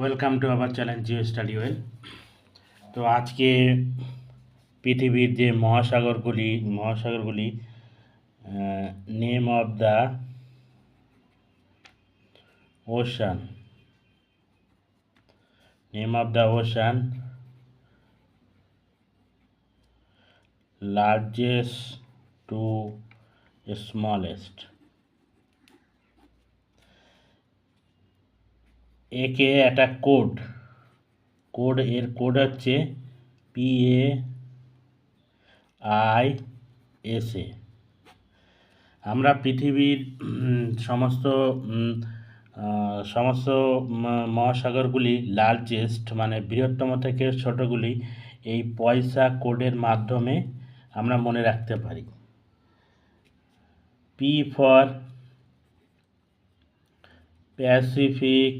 Welcome to our channel Geo Study Well. তো আজকে পৃথিবীর যে মহাসাগরগুলি name of the ocean largest to smallest. একে একটা এর কোড হচ্ছে PAISA। আমরা পৃথিবীর সমস্ত সমস্ত মহাসাগরগুলি লার্জেস্ট মানে বৃহত্তম থেকে ছোটগুলি এই পয়সা কোডের মাধ্যমে আমরা মনে রাখতে পারি। P for Pacific,